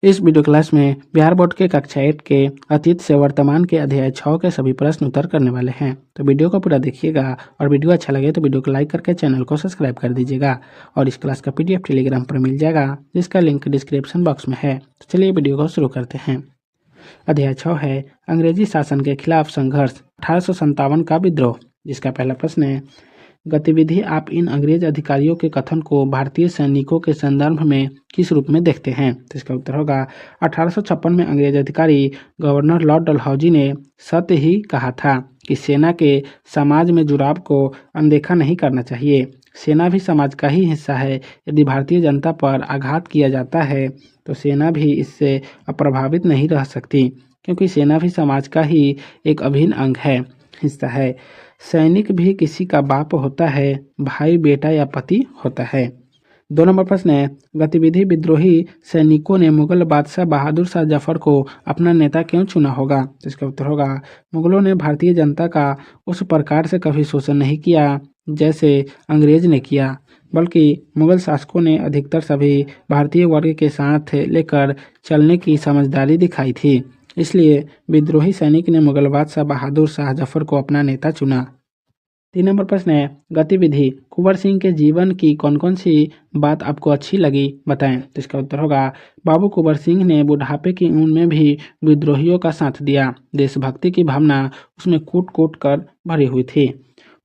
इस video class में Bihar board के कक्षा 8 के अतीत से वर्तमान के अध्याय 6 के सभी प्रश्न उत्तर करने वाले हैं। तो वीडियो को पूरा देखिएगा और वीडियो अच्छा लगे तो वीडियो को लाइक करके चैनल को सब्सक्राइब कर दीजिएगा और इस क्लास का पीडीएफ टेलीग्राम पर मिल जाएगा, जिसका लिंक डिस्क्रिप्शन बॉक्स में है। तो चलिए वीडियो को शुरू करते हैं। अध्याय 6 है अंग्रेजी शासन के खिलाफ संघर्ष 1857 का विद्रोह, जिसका पहला प्रश्न है गतिविधि आप इन अंग्रेज अधिकारियों के कथन को भारतीय सैनिकों के संदर्भ में किस रूप में देखते हैं। तो इसका उत्तर होगा 1856 में अंग्रेज अधिकारी गवर्नर लॉर्ड डलहौजी ने सत्य ही कहा था कि सेना के समाज में जुड़ाव को अनदेखा नहीं करना चाहिए। सेना भी समाज का ही हिस्सा है। यदि भारतीय जनता पर आघात किया जाता है तो सेना भी इससे अप्रभावित नहीं रह सकती, क्योंकि सेना भी समाज का ही एक अभिन्न अंग है, हिस्सा है। सैनिक भी किसी का बाप होता है, भाई, बेटा या पति होता है। 2 नंबर प्रश्न है गतिविधि विद्रोही सैनिकों ने मुगल बादशाह बहादुर शाह जफर को अपना नेता क्यों चुना होगा। तो इसका उत्तर होगा मुगलों ने भारतीय जनता का उस प्रकार से कभी शोषण नहीं किया जैसे अंग्रेज ने किया, बल्कि मुगल शासकों ने अधिकतर सभी भारतीय वर्ग के साथ लेकर चलने की समझदारी दिखाई थी। इसलिए विद्रोही सैनिक ने मुगल बादशाह बहादुर शाह जफर को अपना नेता चुना। 3 नंबर प्रश्न है गतिविधि कुंवर सिंह के जीवन की कौन कौन सी बात आपको अच्छी लगी, बताएं। तो इसका उत्तर होगा बाबू कुंवर सिंह ने बुढ़ापे की उम्र में भी विद्रोहियों का साथ दिया। देशभक्ति की भावना उसमें कूट कूट कर भरी हुई थी।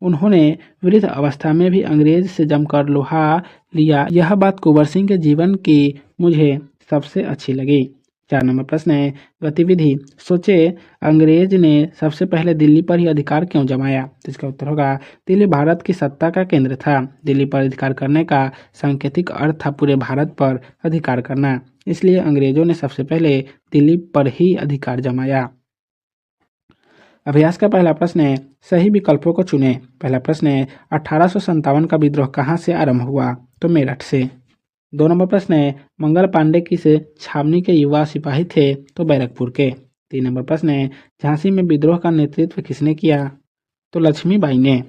उन्होंने वृद्ध अवस्था में भी अंग्रेज से जमकर लोहा लिया। यह बात कुंवर सिंह के जीवन की मुझे सबसे अच्छी लगी। 4 नंबर प्रश्न है गतिविधि सोचे अंग्रेज ने सबसे पहले दिल्ली पर ही अधिकार क्यों जमाया। तो इसका उत्तर होगा दिल्ली भारत की सत्ता का केंद्र था। दिल्ली पर अधिकार करने का सांकेतिक अर्थ था पूरे भारत पर अधिकार करना, इसलिए अंग्रेजों ने सबसे पहले दिल्ली पर ही अधिकार जमाया। अभ्यास का पहला प्रश्न है सही विकल्पों को चुनें। पहला प्रश्न है 1857 का विद्रोह कहाँ से आरंभ हुआ। तो मेरठ से। 2 नंबर प्रश्न है मंगल पांडे किस छावनी के युवा सिपाही थे। तो बैरकपुर के। 3 नंबर प्रश्न है झांसी में विद्रोह का नेतृत्व किसने किया। तो लक्ष्मीबाई ने।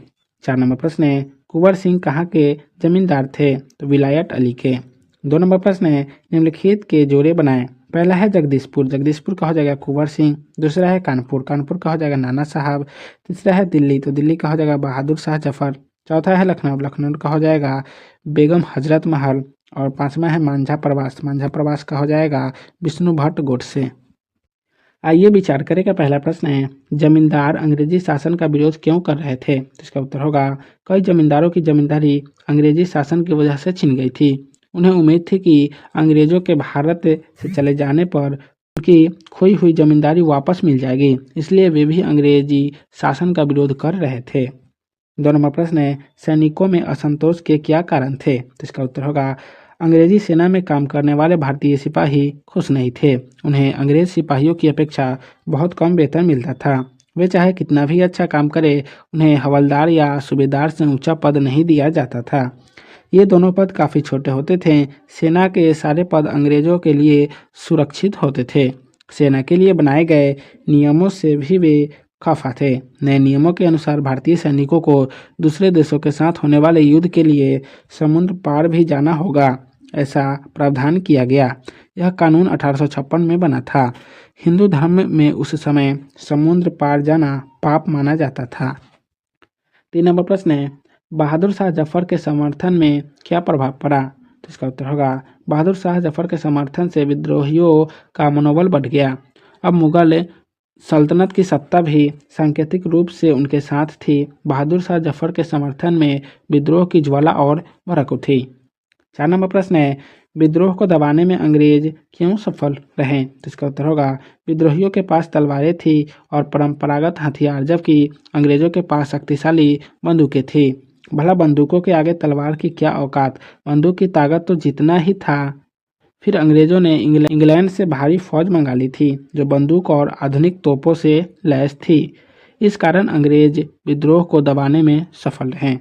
4 नंबर प्रश्न है कुंवर सिंह कहाँ के जमींदार थे। तो विलायत अली के। 2 नंबर प्रश्न है निम्नलिखित के जोड़े बनाएं। पहला है जगदीशपुर, जगदीशपुर का हो जाएगा कुंवर सिंह। दूसरा है कानपुर, कानपुर का हो जाएगा नाना साहब। तीसरा है दिल्ली, तो दिल्ली का हो जाएगा बहादुर शाह जफर। चौथा है लखनऊ, लखनऊ का हो जाएगा बेगम हजरत महल। और 5वां है मांझा प्रवास, मांझा प्रवास का हो जाएगा विष्णु भट्ट गोडसे। आइए विचार करें का पहला प्रश्न है जमींदार अंग्रेजी शासन का विरोध क्यों कर रहे थे। तो इसका उत्तर होगा कई जमींदारों की जमींदारी अंग्रेजी शासन की वजह से छिन गई थी। उन्हें उम्मीद थी कि अंग्रेजों के भारत से चले जाने पर उनकी खोई हुई जमींदारी वापस मिल जाएगी, इसलिए वे भी अंग्रेजी शासन का विरोध कर रहे थे। 2 नंबर प्रश्न है सैनिकों में असंतोष के क्या कारण थे। तो इसका उत्तर होगा अंग्रेजी सेना में काम करने वाले भारतीय सिपाही खुश नहीं थे। उन्हें अंग्रेज सिपाहियों की अपेक्षा बहुत कम वेतन मिलता था। वे चाहे कितना भी अच्छा काम करे, उन्हें हवलदार या सूबेदार से ऊंचा पद नहीं दिया जाता था। ये दोनों पद काफ़ी छोटे होते थे। सेना के सारे पद अंग्रेजों के लिए सुरक्षित होते थे। सेना के लिए बनाए गए नियमों से भी वे खफा थे। नए नियमों के अनुसार भारतीय सैनिकों को दूसरे देशों के साथ होने वाले युद्ध के लिए समुद्र पार भी जाना होगा, ऐसा प्रावधान किया गया। यह कानून 1856 में बना था। हिंदू धर्म में उस समय समुद्र पार जाना पाप माना जाता था। 3 नंबर प्रश्न है बहादुर शाह जफर के समर्थन में क्या प्रभाव पड़ा। तो इसका उत्तर होगा बहादुर शाह जफर के समर्थन से विद्रोहियों का मनोबल बढ़ गया। अब मुगल सल्तनत की सत्ता भी सांकेतिक रूप से उनके साथ थी। बहादुर शाह जफर के समर्थन में विद्रोह की ज्वाला और भड़क उठी। 4 नंबर प्रश्न है विद्रोह को दबाने में अंग्रेज क्यों सफल रहे। तो इसका उत्तर होगा विद्रोहियों के पास तलवारें थी और परंपरागत हथियार, जबकि अंग्रेजों के पास शक्तिशाली बंदूकें थी। भला बंदूकों के आगे तलवार की क्या औकात, बंदूक की ताकत तो जितना ही था। फिर अंग्रेजों ने इंग्लैंड से भारी फौज मंगा ली थी जो बंदूक और आधुनिक तोपों से लैस थी। इस कारण अंग्रेज विद्रोह को दबाने में सफल रहे।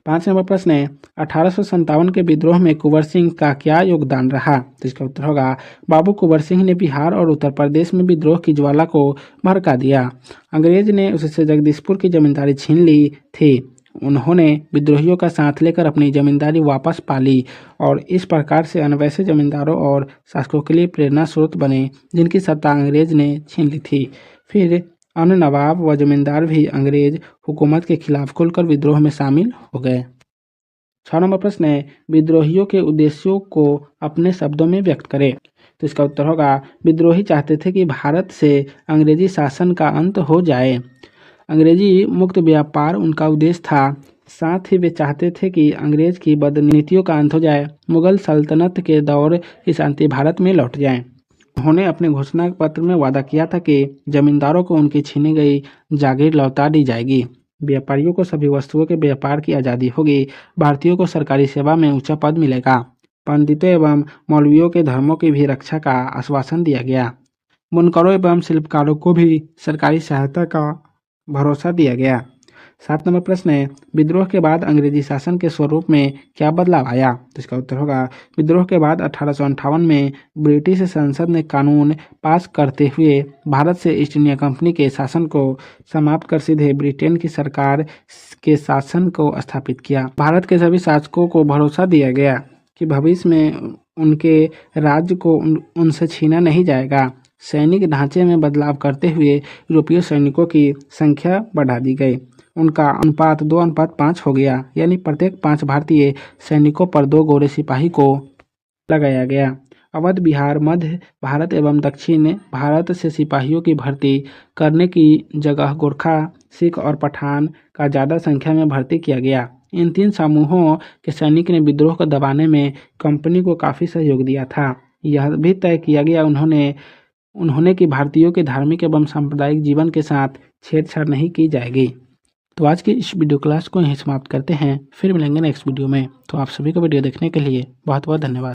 5 नंबर प्रश्न है 1857 के विद्रोह में कुंवर सिंह का क्या योगदान रहा। तो इसका उत्तर होगा बाबू कुंवर सिंह ने बिहार और उत्तर प्रदेश में विद्रोह की ज्वाला को भड़का दिया। अंग्रेज ने उससे जगदीशपुर की जमींदारी छीन ली थी। उन्होंने विद्रोहियों का साथ लेकर अपनी जमींदारी वापस पा ली और इस प्रकार से अन्य वैसे जमींदारों और शासकों के लिए प्रेरणा स्रोत बने जिनकी सत्ता अंग्रेज ने छीन ली थी। फिर अन्य नवाब व जमींदार भी अंग्रेज हुकूमत के खिलाफ खुलकर विद्रोह में शामिल हो गए। 6 नंबर प्रश्न है, विद्रोहियों के उद्देश्यों को अपने शब्दों में व्यक्त करें। तो इसका उत्तर होगा, विद्रोही चाहते थे कि भारत से अंग्रेजी शासन का अंत हो जाए। अंग्रेजी मुक्त व्यापार उनका उद्देश्य था। साथ ही वे चाहते थे कि अंग्रेज की बदनीतियों का अंत हो जाए, मुगल सल्तनत के दौर की शांति भारत में लौट जाए। उन्होंने अपने घोषणा पत्र में वादा किया था कि जमींदारों को उनकी छीनी गई जागीर लौटा दी जाएगी, व्यापारियों को सभी वस्तुओं के व्यापार की आज़ादी होगी, भारतीयों को सरकारी सेवा में ऊंचा पद मिलेगा, पंडितों एवं मौलवियों के धर्मों की भी रक्षा का आश्वासन दिया गया, बुनकरों एवं शिल्पकारों को भी सरकारी सहायता का भरोसा दिया गया। 7 नंबर प्रश्न है, विद्रोह के बाद अंग्रेजी शासन के स्वरूप में क्या बदलाव आया। तो इसका उत्तर होगा, विद्रोह के बाद 1858 में ब्रिटिश संसद ने कानून पास करते हुए भारत से ईस्ट इंडिया कंपनी के शासन को समाप्त कर सीधे ब्रिटेन की सरकार के शासन को स्थापित किया। भारत के सभी शासकों को भरोसा दिया गया कि भविष्य में उनके राज्य को उनसे छीना नहीं जाएगा। सैनिक ढांचे में बदलाव करते हुए यूरोपीय सैनिकों की संख्या बढ़ा दी गई। उनका अनुपात 2:5 हो गया, यानी प्रत्येक 5 भारतीय सैनिकों पर 2 गोरे सिपाही को लगाया गया। अवध, बिहार, मध्य भारत एवं दक्षिण भारत से सिपाहियों की भर्ती करने की जगह गोरखा, सिख और पठान का ज़्यादा संख्या में भर्ती किया गया। इन 3 समूहों के सैनिक ने विद्रोह को दबाने में कंपनी को काफ़ी सहयोग दिया था। यह भी तय किया गया उन्होंने कि भारतीयों के धार्मिक एवं सांप्रदायिक जीवन के साथ छेड़छाड़ नहीं की जाएगी। तो आज की इस वीडियो क्लास को यहीं समाप्त करते हैं, फिर मिलेंगे नेक्स्ट वीडियो में। तो आप सभी को वीडियो देखने के लिए बहुत बहुत धन्यवाद।